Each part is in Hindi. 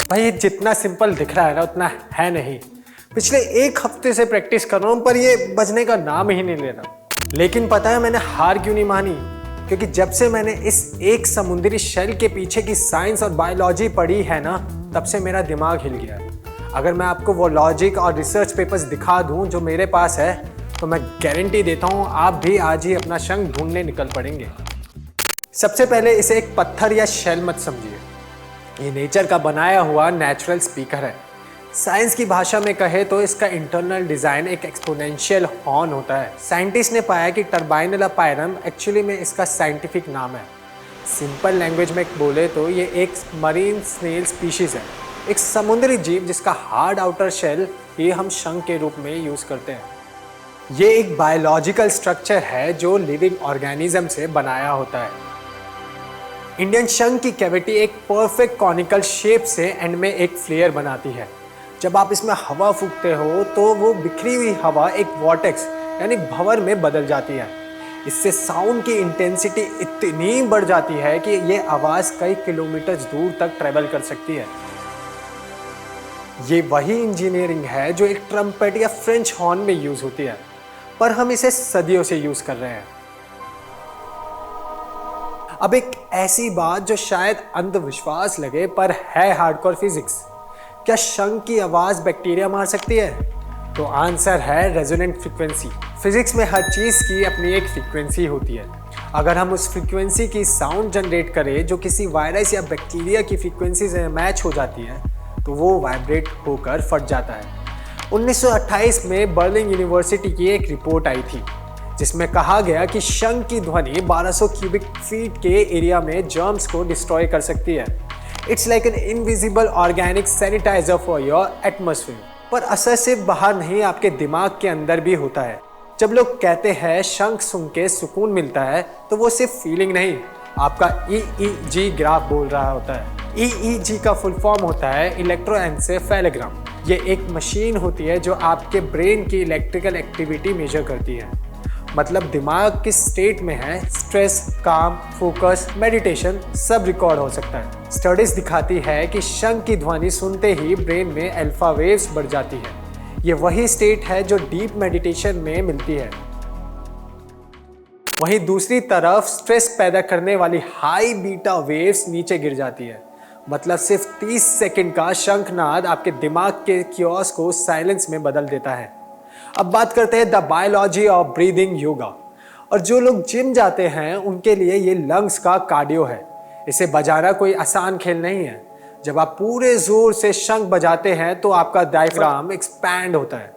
भाई ये जितना सिंपल दिख रहा है ना उतना है नहीं। पिछले एक हफ्ते से प्रैक्टिस कर रहा हूँ पर ये बजने का नाम ही नहीं ले रहा। लेकिन पता है मैंने हार क्यों नहीं मानी? क्योंकि जब से मैंने इस एक समुद्री शेल के पीछे की साइंस और बायोलॉजी पढ़ी है ना, तब से मेरा दिमाग हिल गया है। अगर मैं आपको वो लॉजिक और रिसर्च पेपर्स दिखा दूं जो मेरे पास है, तो मैं गारंटी देता हूं आप भी आज ही अपना शंख ढूंढने निकल पड़ेंगे। सबसे पहले इसे एक पत्थर या शेल मत समझिए। ये नेचर का बनाया हुआ नेचुरल स्पीकर है। साइंस की भाषा में कहे तो इसका इंटरनल डिज़ाइन एक एक्सपोनेंशियल हॉर्न होता है। साइंटिस्ट ने पाया कि टर्बाइनला पायरम एक्चुअली में इसका साइंटिफिक नाम है। सिंपल लैंग्वेज में बोले तो ये एक मरीन स्नेल स्पीशीज है, एक समुद्री जीव जिसका हार्ड आउटर शेल ही हम शंख के रूप में यूज़ करते हैं। ये एक बायोलॉजिकल स्ट्रक्चर है जो लिविंग ऑर्गेनिज्म से बनाया होता है। इंडियन शंख की कैविटी एक परफेक्ट कॉनिकल शेप से एंड में एक फ्लेयर बनाती है। जब आप इसमें हवा फूंकते हो तो वो बिखरी हुई हवा एक वॉर्टेक्स यानी भंवर में बदल जाती है। इससे साउंड की इंटेंसिटी इतनी बढ़ जाती है कि ये आवाज़ कई किलोमीटर दूर तक ट्रेवल कर सकती है। ये वही इंजीनियरिंग है जो एक ट्रम्पेट या फ्रेंच हॉर्न में यूज़ होती है, पर हम इसे सदियों से यूज़ कर रहे हैं। अब एक ऐसी बात जो शायद अंधविश्वास लगे पर है हार्डकोर फिजिक्स। क्या शंख की आवाज़ बैक्टीरिया मार सकती है? तो आंसर है रेजोनेंट फ्रीक्वेंसी। फिजिक्स में हर चीज़ की अपनी एक फ्रीक्वेंसी होती है। अगर हम उस फ्रीक्वेंसी की साउंड जनरेट करें जो किसी वायरस या बैक्टीरिया की फ्रीक्वेंसी से मैच हो जाती है, तो वो वाइब्रेट होकर फट जाता है। 1928 में बर्लिन यूनिवर्सिटी की एक रिपोर्ट आई थी जिसमें कहा गया कि शंख की ध्वनि 1200 क्यूबिक फीट के एरिया में जर्म्स को डिस्ट्रॉय कर सकती है। It's like an invisible organic sanitiser for your atmosphere. पर असर सिर्फ बाहर नहीं, आपके दिमाग के अंदर भी होता है। जब लोग कहते हैं शंख सुन के सुकून मिलता है, तो वो सिर्फ फीलिंग नहीं, आपका EEG ग्राफ बोल रहा होता है। EEG का फुल फॉर्म होता है इलेक्ट्रोएन्सेफेलोग्राम। ये एक मशीन होती है जो आपके ब्रेन की इलेक्ट्रिकल एक्टिविटी मेजर करती है। मतलब दिमाग किस स्टेट में है, स्ट्रेस, काम, फोकस, मेडिटेशन सब रिकॉर्ड हो सकता है। स्टडीज दिखाती है कि शंख की ध्वनि सुनते ही ब्रेन में अल्फा वेव्स बढ़ जाती है। ये वही स्टेट है जो डीप मेडिटेशन में मिलती है। वहीं दूसरी तरफ स्ट्रेस पैदा करने वाली हाई बीटा वेव्स नीचे गिर जाती है। मतलब सिर्फ 30 सेकंड का शंखनाद आपके दिमाग के क्योस को साइलेंस में बदल देता है। अब बात करते हैं the biology of breathing yoga. और जो लोग जिम जाते हैं उनके लिए ये लंग्स का कार्डियो है। इसे बजाना कोई आसान खेल नहीं है। जब आप पूरे जोर से शंख बजाते हैं तो आपका डायफ्राम एक्सपैंड होता है,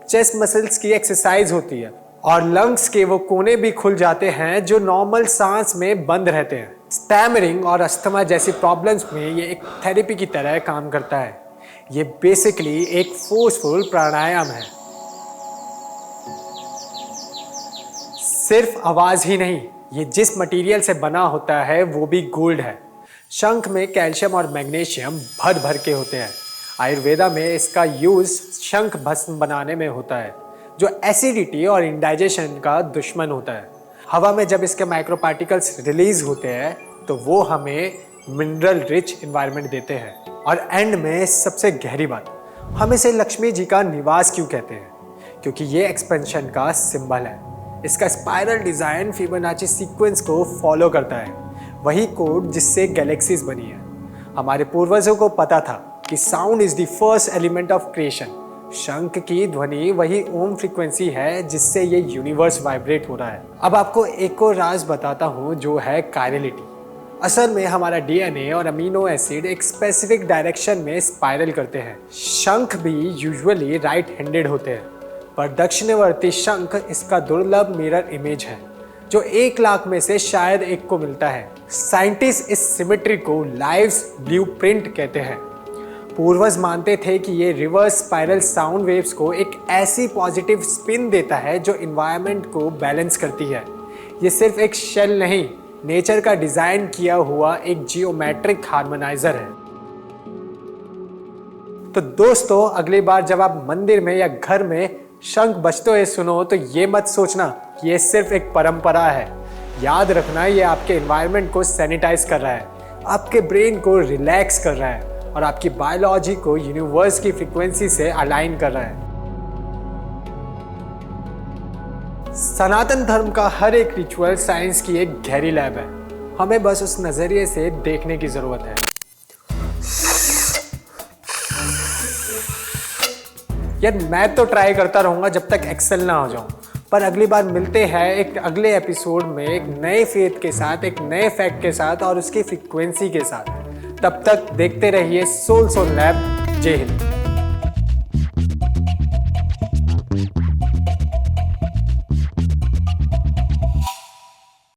चेस्ट मसल्स की एक्सरसाइज होती है और लंग्स के वो कोने भी खुल जाते हैं जो नॉर्मल सांस में बंद रहते हैं। स्टैमरिंग और अस्थमा जैसी प्रॉब्लम्स में ये एक थेरेपी की तरह काम करता है। ये बेसिकली एक फोर्सफुल प्राणायाम है। सिर्फ आवाज़ ही नहीं, ये जिस मटेरियल से बना होता है वो भी गोल्ड है। शंख में कैल्शियम और मैग्नीशियम भर भर के होते हैं। आयुर्वेदा में इसका यूज़ शंख भस्म बनाने में होता है जो एसिडिटी और इंडाइजेशन का दुश्मन होता है। हवा में जब इसके माइक्रो पार्टिकल्स रिलीज होते हैं तो वो हमें मिनरल रिच एनवायरनमेंट देते हैं। और एंड में सबसे गहरी बात, हम इसे लक्ष्मी जी का निवास क्यों कहते हैं? क्योंकि ये एक्सपेंशन का सिंबल है। इसका स्पाइरल डिज़ाइन फिबोनाची सीक्वेंस को फॉलो करता है, वही कोड जिससे गैलेक्सीज बनी है। हमारे पूर्वजों को पता था कि sound is the first element of creation. शंख की ध्वनि वही ओम फ्रीक्वेंसी है जिससे ये यूनिवर्स वाइब्रेट हो रहा है। अब आपको एक और राज बताता हूँ जो है कायरलिटी। असल में हमारा DNA और अमीनो एसिड एक स्पेसिफिक डायरेक्शन में स्पाइरल करते हैं। शंख भी यूजुअली राइट हैंडेड होते हैं, पर दक्षिणवर्ती शंख इसका दुर्लभ मिरर इमेज है जो 1 लाख में से शायद एक को मिलता है। साइंटिस्ट इस सिमेट्री को लाइव्स ब्लूप्रिंट कहते हैं। पूर्वज मानते थे कि ये रिवर्स स्पाइरल साउंड वेव्स को एक ऐसी पॉजिटिव स्पिन देता है जो एनवायरनमेंट को बैलेंस करती है। ये सिर्फ एक शेल नहीं, नेचर का डिजाइन किया हुआ एक जियोमेट्रिक हार्मोनाइजर है। तो दोस्तों, अगली बार जब आप मंदिर में या घर में शंख बजते हुए सुनो तो ये मत सोचना कि ये सिर्फ एक परंपरा है। याद रखना, ये आपके एनवायरनमेंट को सैनिटाइज कर रहा है, आपके ब्रेन को रिलैक्स कर रहा है और आपकी बायोलॉजी को यूनिवर्स की फ्रीक्वेंसी से अलाइन कर रहा है। सनातन धर्म का हर एक रिचुअल साइंस की एक गहरी लैब है। हमें बस उस नजरिए से देखने की जरूरत है। यार मैं तो ट्राई करता रहूंगा जब तक एक्सेल ना हो जाऊं। पर अगली बार मिलते हैं एक अगले एपिसोड में एक नए फेथ के साथ, एक नए फैक्ट के साथ और उसकी फ्रीक्वेंसी के साथ। तब तक देखते रहिए सोल लैब। जय हिंद।